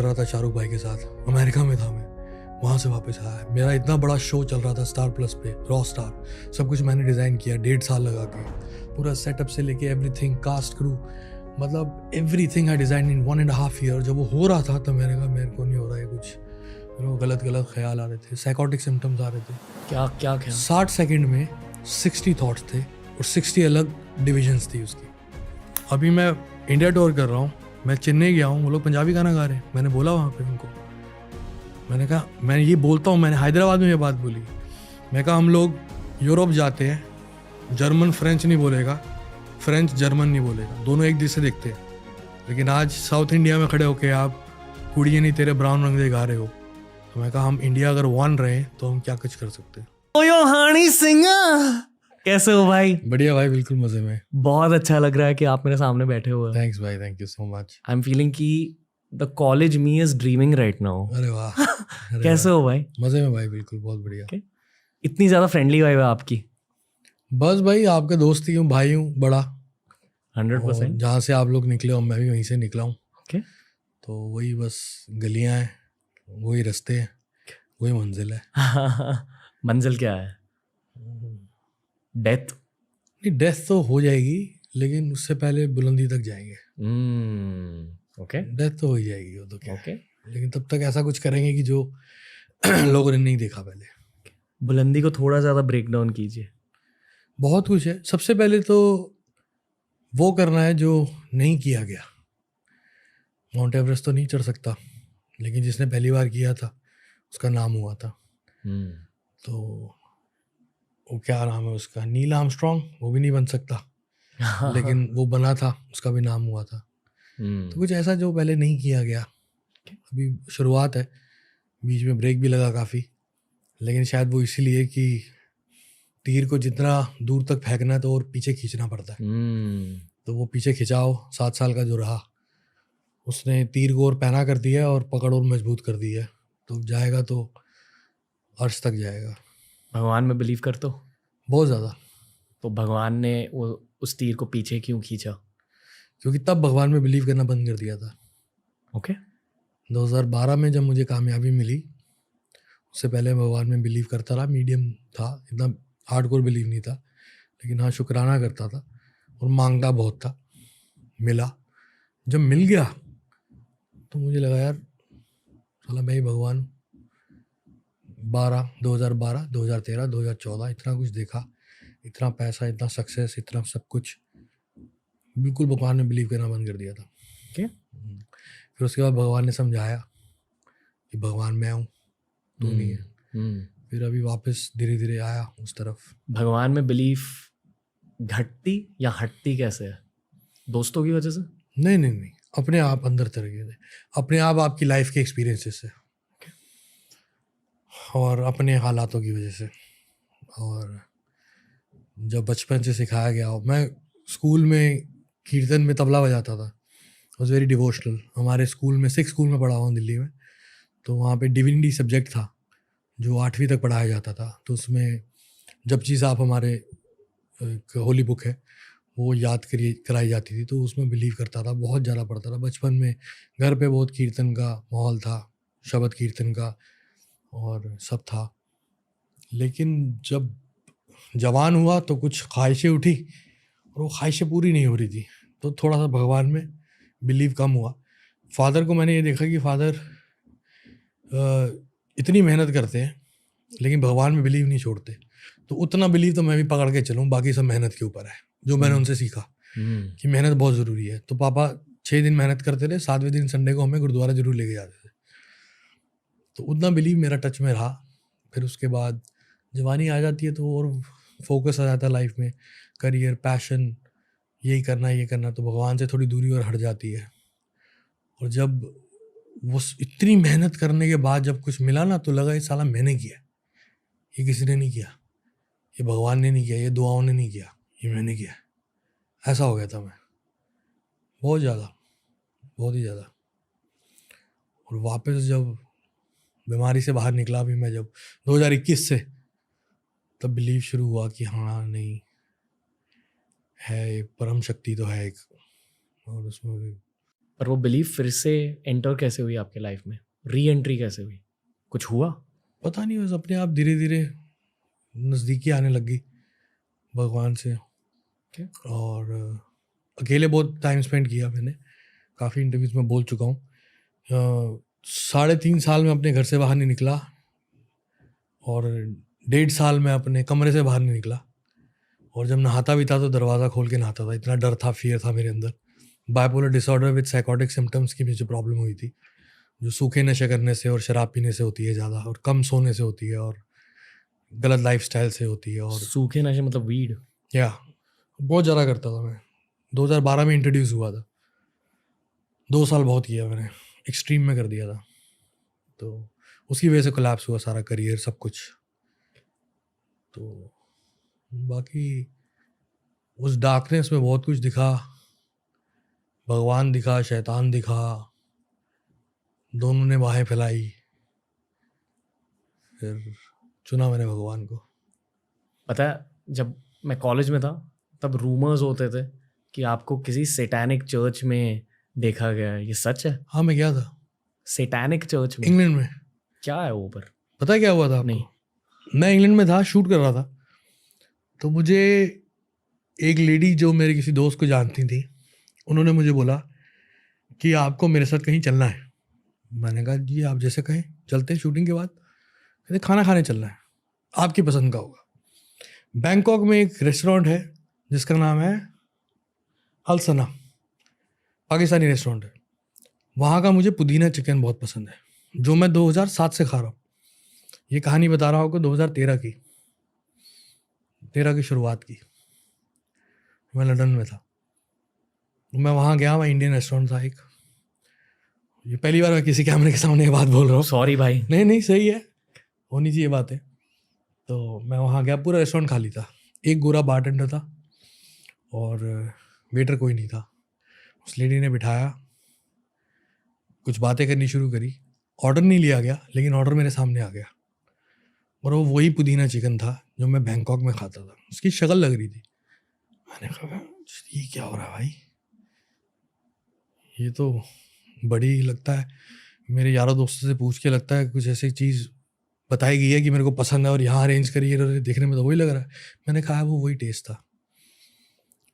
रहा था शाहरुख भाई के साथ, अमेरिका में था मैं, वहाँ से वापस आया। मेरा इतना बड़ा शो चल रहा था स्टार प्लस पे, रॉ स्टार, सब कुछ मैंने डिज़ाइन किया 1.5 साल लगा के, पूरा सेटअप से लेके एवरीथिंग, कास्ट क्रू, मतलब everything I design in 1.5 year. जब वो हो रहा था तो मैंने कहा मेरे को नहीं हो रहा है कुछ, मेरे को गलत गलत ख्याल आ रहे थे, साइकोटिक सिम्टम्स आ रहे थे। क्या क्या क्या 60 सेकंड में 60 थॉट्स थे और 60 अलग डिविजन्स थी उसकी। अभी मैं इंडिया टूर कर रहा हूँ, मैं चेन्नई गया हूँ, वो लोग पंजाबी गाना गा रहे हैं। मैंने बोला वहाँ पे उनको, मैंने कहा मैं ये बोलता हूँ, मैंने हैदराबाद में ये बात बोली, मैं कहा हम लोग यूरोप जाते हैं, जर्मन फ्रेंच नहीं बोलेगा, फ्रेंच जर्मन नहीं बोलेगा, दोनों एक जैसे दिखते हैं, लेकिन आज साउथ इंडिया में खड़े होके आप कुड़िए नहीं तेरे ब्राउन रंग दे गा रहे हो। तो मैं कहा हम इंडिया अगर वन रहे तो हम क्या कुछ कर सकते हैं। ओयो हानी सिंह, कैसे हो भाई? बढ़िया भाई, बिल्कुल मजे में। बहुत अच्छा लग रहा है कि आप मेरे सामने बैठे हुए हो। थैंक्स भाई, thank you so much. I am feeling कि the college me is dreaming right now. अरे वाह, अरे कैसे हो भाई? मजे में भाई, बिल्कुल बहुत बढ़िया। Okay. इतनी ज्यादा फ्रेंडली वाइब है आपकी। बस भाई आपका दोस्त ही हूँ, भाई हूँ बड़ा, 100%। जहाँ से आप लोग निकले हो मैं भी वहीं से निकला हूँ। Okay. तो वही बस गलियाँ हैं, वही रास्ते हैं, वही मंजिल है। मंजिल क्या है? डेथ? नहीं, डेथ तो हो जाएगी लेकिन उससे पहले बुलंदी तक जाएंगे। ओके डेथ तो हो ही जाएगी, वो तो क्या ओके। है। लेकिन तब तक ऐसा कुछ करेंगे कि जो लोगों ने नहीं देखा पहले। बुलंदी को थोड़ा ज़्यादा ब्रेक डाउन कीजिए। बहुत कुछ है। सबसे पहले तो वो करना है जो नहीं किया गया। माउंट एवरेस्ट तो नहीं चढ़ सकता, लेकिन जिसने पहली बार किया था उसका नाम हुआ था। तो वो क्या नाम है उसका, नील आर्मस्ट्रॉन्ग, वो भी नहीं बन सकता लेकिन वो बना था, उसका भी नाम हुआ था। तो कुछ ऐसा जो पहले नहीं किया गया। अभी शुरुआत है, बीच में ब्रेक भी लगा काफ़ी, लेकिन शायद वो इसीलिए कि तीर को जितना दूर तक फेंकना है तो और पीछे खींचना पड़ता है। तो वो पीछे खिंचाव 7 साल का जो रहा, उसने तीर को और पैना कर दिया और पकड़ और मजबूत कर दी है। तो जाएगा तो अर्श तक जाएगा। भगवान में बिलीव करते हो? बहुत ज़्यादा। तो भगवान ने वो उस तीर को पीछे क्यों खींचा? क्योंकि तब भगवान में बिलीव करना बंद कर दिया था। ओके 2012 में जब मुझे कामयाबी मिली, उससे पहले भगवान में बिलीव करता रहा, मीडियम था, इतना हार्डकोर बिलीव नहीं था, लेकिन हाँ शुक्राना करता था और मांगता बहुत था। मिला, जब मिल गया तो मुझे लगा यार साला मैं ही भगवान। 2012, 2013, 2014 इतना कुछ देखा, इतना पैसा, इतना सक्सेस, इतना सब कुछ, बिल्कुल भगवान में बिलीव करना बंद कर दिया था। ओके फिर उसके बाद भगवान ने समझाया कि भगवान मैं हूँ, तू नहीं है। फिर अभी वापस धीरे धीरे आया उस तरफ। भगवान में बिलीफ घटती या हटती कैसे है? दोस्तों की वजह से? नहीं नहीं नहीं, अपने आप अंदर तरीके से, अपने आप आपकी लाइफ के एक्सपीरियंसेस से और अपने हालातों की वजह से। और जब बचपन से सिखाया गया हो, मैं स्कूल में कीर्तन में तबला बजाता था, वॉज वेरी डिवोशनल। हमारे स्कूल में, सिक्स स्कूल में पढ़ा हूँ दिल्ली में, तो वहाँ पे डिविनिटी सब्जेक्ट था जो 8वीं तक पढ़ाया जाता था। तो उसमें जब चीज़ आप हमारे होली बुक है वो याद कराई जाती थी, तो उसमें बिलीव करता था, बहुत ज़्यादा पढ़ता था बचपन में। घर पे बहुत कीर्तन का माहौल था, शब्द कीर्तन का और सब था। लेकिन जब जवान हुआ तो कुछ ख्वाहिशें उठी और वो ख्वाहिशें पूरी नहीं हो रही थी, तो थोड़ा सा भगवान में बिलीव कम हुआ। फादर को मैंने ये देखा कि फादर इतनी मेहनत करते हैं लेकिन भगवान में बिलीव नहीं छोड़ते, तो उतना बिलीव तो मैं भी पकड़ के चलूँ, बाकी सब मेहनत के ऊपर है, जो मैंने उनसे सीखा कि मेहनत बहुत ज़रूरी है। तो पापा 6 दिन मेहनत करते थे, 7वें दिन संडे को हमें गुरुद्वारा जरूर लेके जाते थे। तो उतना बिलीव मेरा टच में रहा। फिर उसके बाद जवानी आ जाती है तो और फोकस आ जाता है लाइफ में, करियर, पैशन, यही करना ये करना, तो भगवान से थोड़ी दूरी और हट जाती है। और जब वो इतनी मेहनत करने के बाद जब कुछ मिला ना, तो लगा ये साला मैंने किया, ये किसी ने नहीं किया, ये भगवान ने नहीं किया, ये दुआओं ने नहीं किया, ये मैंने किया। ऐसा हो गया था मैं, बहुत ज़्यादा, बहुत ही ज़्यादा। और वापस जब बीमारी से बाहर निकला भी मैं, जब 2021 से, तब बिलीव शुरू हुआ कि हाँ नहीं है, एक परम शक्ति तो है एक, और उसमें भी पर वो बिलीफ फिर से एंटर कैसे हुई आपके लाइफ में, री एंट्री कैसे हुई, कुछ हुआ? पता नहीं, बस अपने आप धीरे धीरे नज़दीकी आने लग गई भगवान से। Okay. और अकेले बहुत टाइम स्पेंड किया मैंने, काफ़ी इंटरव्यूज में बोल चुका हूँ। 3.5 साल में अपने घर से बाहर नहीं निकला, और 1.5 साल में अपने कमरे से बाहर नहीं निकला, और जब नहाता भी था तो दरवाज़ा खोल के नहाता था, इतना डर था, फियर था मेरे अंदर। Bipolar disorder with psychotic symptoms की मुझे प्रॉब्लम हुई थी, जो सूखे नशे करने से और शराब पीने से होती है ज़्यादा, और कम सोने से होती है, और गलत लाइफस्टाइल से होती है। और सूखे नशे मतलब वीड? या बहुत ज़्यादा करता था मैं। 2012 में इंट्रोड्यूस हुआ था, 2 साल बहुत किया मैंने, एक्सट्रीम में कर दिया था, तो उसकी वजह से कोलैप्स हुआ सारा करियर, सब कुछ। तो बाकी उस डार्कनेस में बहुत कुछ दिखा, भगवान दिखा, शैतान दिखा, दोनों ने बाहें फैलाई, फिर चुना मैंने भगवान को। पता है, जब मैं कॉलेज में था तब रूमर्स होते थे कि आपको किसी सैटेनिक चर्च में देखा गया है, ये सच है? हाँ, मैं गया था सैटेनिक चर्च में? इंग्लैंड में। क्या है वो? पर पता है क्या हुआ था आपको? नहीं। मैं इंग्लैंड में था, शूट कर रहा था, तो मुझे एक लेडी जो मेरे किसी दोस्त को जानती थी, उन्होंने मुझे बोला कि आपको मेरे साथ कहीं चलना है। मैंने कहा जी आप जैसे कहें, चलते हैं शूटिंग के बाद। कहते खाना खाने चलना है, आपकी पसंद का होगा। बैंकॉक में एक रेस्टोरेंट है जिसका नाम है अल सना, पाकिस्तानी रेस्टोरेंट है। वहाँ का मुझे पुदीना चिकन बहुत पसंद है, जो मैं 2007 से खा रहा हूँ। ये कहानी बता रहा हूँ आपको, 2013 की शुरुआत की। मैं लंदन में था, मैं वहाँ गया, मैं इंडियन रेस्टोरेंट था एक। ये पहली बार मैं किसी कैमरे के सामने ये बात बोल रहा हूँ। सॉरी भाई। नहीं सही है, होनी चाहिए बातें। तो मैं वहाँ गया, पूरा रेस्टोरेंट खाली था, एक गोरा बारटेंडर था और वेटर कोई नहीं था। उस लेडी ने बिठाया, कुछ बातें करनी शुरू करी। ऑर्डर नहीं लिया गया, लेकिन ऑर्डर मेरे सामने आ गया, और वो वही पुदीना चिकन था जो मैं बैंकॉक में खाता था। उसकी शक्ल लग रही थी। मैंने कहा ये क्या हो रहा है भाई, ये तो बड़ी लगता है। मेरे यारों दोस्तों से पूछ के लगता है कुछ ऐसी चीज़ बताई गई है कि मेरे को पसंद है, और यहाँ अरेंज करी है, देखने में तो वही लग रहा है। मैंने कहा वो वही टेस्ट था।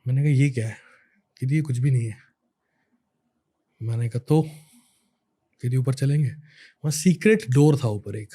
मैंने कहा ये क्या है? कि ये कुछ भी नहीं है। मैंने कहा तो कि ऊपर चलेंगे। वहाँ सीक्रेट डोर था ऊपर एक,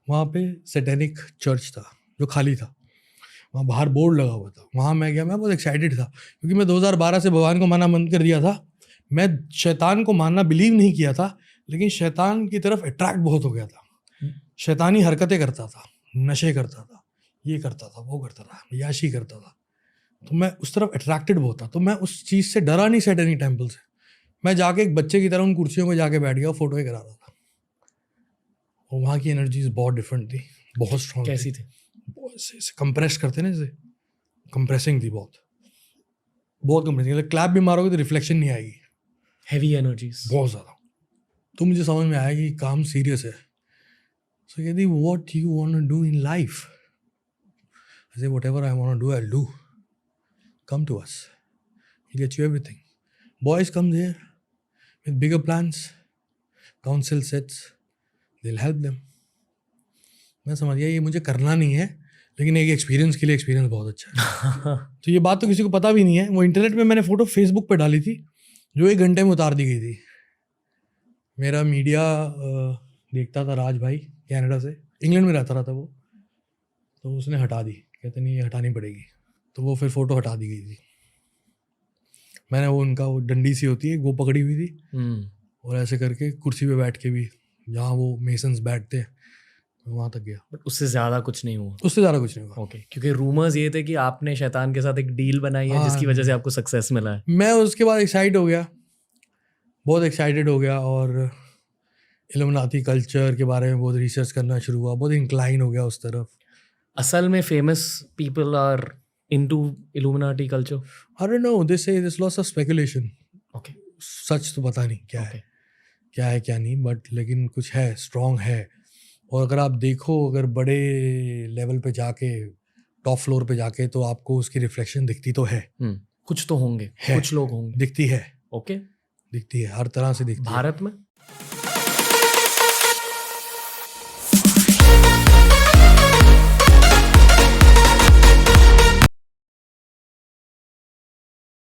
वहाँ पे सैटेनिक चर्च था जो खाली था, वहाँ बाहर बोर्ड लगा हुआ था। वहाँ मैं गया, मैं बहुत एक्साइटेड था, क्योंकि मैं 2012 से भगवान को मानना बंद कर दिया था। मैं शैतान को मानना बिलीव नहीं किया था, लेकिन शैतान की तरफ अट्रैक्ट बहुत हो गया था। शैतानी हरकतें करता था, नशे करता था, ये करता था, वो करता था, याशी करता था, तो मैं उस तरफ अट्रैक्टेड बहुत था। तो मैं उस चीज़ से डरा नहीं, सैटेनिक टेम्पल से। मैं जाके एक बच्चे की तरह उन कुर्सियों में जाके बैठ गया, फोटो करा रहा था। और वहाँ की एनर्जीज बहुत डिफरेंट थी, बहुत स्ट्रॉन्ग। कैसी थी? कंप्रेस करते ना, जैसे कंप्रेसिंग थी, बहुत कंप्रेसिंग। क्लैप भी मारोगे तो रिफ्लेक्शन नहीं आएगी, हैवी एनर्जीज बहुत ज़्यादा। तो मुझे समझ में आया कि काम सीरियस है। सो कहती what you want to do in life? I say whatever I want to do, I will do. Come to us, we get you everything. Boys come there with bigger plans, council sets, they will help them. मैं समझ गया ये मुझे करना नहीं है, लेकिन एक एक्सपीरियंस के लिए एक्सपीरियंस बहुत अच्छा है। तो ये बात तो किसी को पता भी नहीं है। वो इंटरनेट में मैंने फ़ोटो फेसबुक पे डाली थी, जो 1 घंटे में उतार दी गई थी। मेरा मीडिया देखता था, राज भाई कनाडा से, इंग्लैंड में रहता रहा था वो, तो उसने हटा दी, कहते नहीं ये हटानी पड़ेगी। तो वो फिर फ़ोटो हटा दी गई थी। मैंने वो उनका वो डंडी सी होती है वो पकड़ी हुई थी, और ऐसे करके कुर्सी पे बैठ के भी, जहाँ वो मेसन्स बैठते हैं, वहाँ तक गया। बट उससे ज़्यादा कुछ नहीं हुआ? उससे ज़्यादा कुछ नहीं हुआ। ओके, क्योंकि रूमर्स ये थे कि आपने शैतान के साथ एक डील बनाई है, जिसकी वजह से आपको सक्सेस मिला है। मैं उसके बाद एक्साइट हो गया, बहुत एक्साइटेड हो गया, और इल्यूमिनाटी कल्चर के बारे में बहुत रिसर्च करना शुरू हुआ, बहुत इंक्लाइन हो गया उस तरफ। असल में famous people are into illuminati culture? I don't know, they say this lots of speculation. Okay, सच तो पता नहीं क्या है, क्या है क्या नहीं, बट लेकिन कुछ है, स्ट्रॉन्ग है। और अगर आप देखो, अगर बड़े लेवल पे जाके, टॉप फ्लोर पे जाके, तो आपको उसकी रिफ्लेक्शन दिखती तो है। कुछ तो होंगे, कुछ लोग होंगे, दिखती है। ओके। दिखती है, हर तरह से दिखती है। भारत में